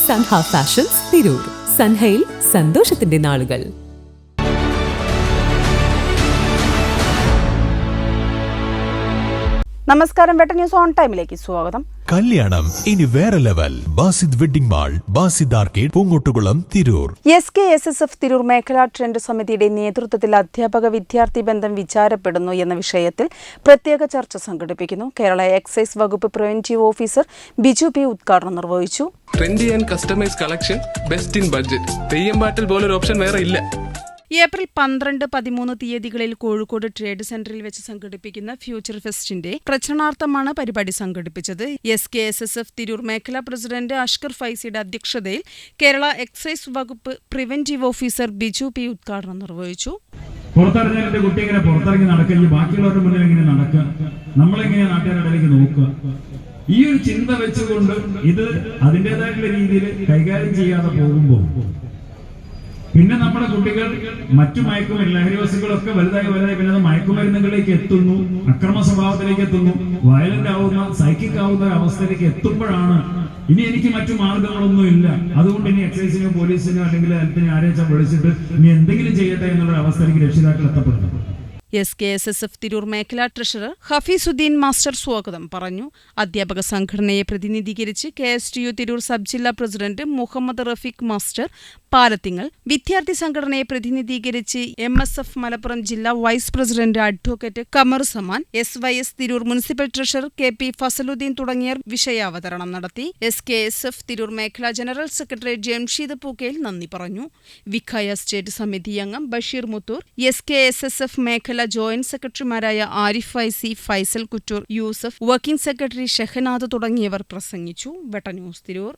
Sanha fashions Tirur. സൻഹയിൽ സന്തോഷത്തിന്റെ നാളുകൾ. നമസ്കാരം, വെട്ട ന്യൂസ് ഓൺ ടൈമിലേക്ക് സ്വാഗതം. കല്യാണം ഇനി വേറെ level. Basid wedding mall, Basid arcade, Poongottukulam, Tirur. SKSSF Tirur മേഖലാ ട്രണ്ട് സമിതിയുടെ നേതൃത്വത്തിൽ അധ്യാപക വിദ്യാർത്ഥി ബന്ധം വിചാരപ്പെടുന്നു എന്ന വിഷയത്തിൽ പ്രത്യേക ചർച്ച സംഘടിപ്പിക്കുന്നു. കേരള എക്സൈസ് വകുപ്പ് പ്രിവന്റീവ് ഓഫീസർ ബിജു പി ഉദ്ഘാടനം നിർവഹിച്ചു. Trendy and customise collection, best in budget. Theyyam പാട്ടിൽ പോലൊരു ഓപ്ഷൻ വേറെ ഇല്ല. ഏപ്രിൽ 12, 13 തീയതികളിൽ കോഴിക്കോട് ട്രേഡ് സെന്ററിൽ വെച്ച് സംഘടിപ്പിക്കുന്ന ഫ്യൂച്ചർ ഫെസ്റ്റിന്റെ പ്രചരണാർത്ഥമാണ് പരിപാടി സംഘടിപ്പിച്ചത്. SKSSF തിരൂർ മേഖലാ പ്രസിഡന്റ് അഷ്കർ ഫൈസിയുടെ അധ്യക്ഷതയിൽ കേരള എക്സൈസ് വകുപ്പ് പ്രിവന്റീവ് ഓഫീസർ ബിജു പി ഉദ്ഘാടനം നിർവഹിച്ചു. പുറത്തിറങ്ങിയ കുട്ടി ഇങ്ങനെ പുറത്തിറങ്ങി നടക്കുക, ബാക്കിയുള്ളവരുടെ മുന്നിൽ ഇങ്ങനെ നടക്കുക, നമ്മളെങ്ങനെ നാട്ടുകാരുടെ നോക്കുക, ഈ ഒരു ചിന്ത വെച്ചുകൊണ്ട് ഇത് അതിൻ്റെതായിട്ടുള്ള രീതിയിൽ കൈകാര്യം ചെയ്യാതെ പോകുമ്പോൾ പിന്നെ നമ്മുടെ കുട്ടികൾ മറ്റു മയക്കുമരുന്ന് ലഹരി വസ്തുക്കളൊക്കെ വലുതായി പിന്നെ അത് മയക്കുമരുന്നുകളിലേക്ക് എത്തുന്നു, അക്രമ സ്വഭാവത്തിലേക്ക് എത്തുന്നു, വയലന്റ് ആവുന്ന, സൈക്കിക് ആവുന്ന ഒരു അവസ്ഥയിലേക്ക് എത്തുമ്പോഴാണ് ഇനി എനിക്ക് മറ്റു മാർഗങ്ങളൊന്നും ഇല്ല, അതുകൊണ്ട് ഇനി എക്സൈസിനോ പോലീസിനോ അല്ലെങ്കിൽ ഹെൽത്തിനോ ആരെയും വിളിച്ചിട്ട് ഇനി എന്തെങ്കിലും ചെയ്യട്ടെ എന്നുള്ള അവസ്ഥയിലേക്ക് രക്ഷിതാക്കൾ എത്തപ്പെടുന്നു. SKSSF തിരൂർ മേഖലാ ട്രഷറർ ഹഫീസുദ്ദീൻ മാസ്റ്റർ സ്വാഗതം പറഞ്ഞു. അധ്യാപക സംഘടനയെ പ്രതിനിധീകരിച്ച് KSTU തിരൂർ സബ് ജില്ലാ പ്രസിഡന്റ് മുഹമ്മദ് റഫീഖ് മാസ്റ്റർ പാലത്തിങ്ങൽ, വിദ്യാർത്ഥി സംഘടനയെ പ്രതിനിധീകരിച്ച് MSF മലപ്പുറം ജില്ലാ vice president advocate Qamar Zaman, SYS Tirur municipal treasurer KP Fasaluddin തുടങ്ങിയവർ വിഷയാവതരണം നടത്തി. SKSF തിരൂർ മേഖലാ ജനറൽ സെക്രട്ടറി ജംഷീദ് പൂക്കയിൽ നന്ദി പറഞ്ഞു. വിഖായ സ്റ്റേറ്റ് സമിതി അംഗം ബഷീർ മുത്തൂർ, SKSSF മേഖല ജോയിന്റ് സെക്രട്ടറിമാരായ ആരിഫ് ഫൈസി, ഫൈസൽ കുറ്റൂർ, യൂസഫ്, വർക്കിംഗ് സെക്രട്ടറി ഷെഹനാദ് തുടങ്ങിയവർ പ്രസംഗിച്ചു. വെട്ട ന്യൂസ് തിരൂർ.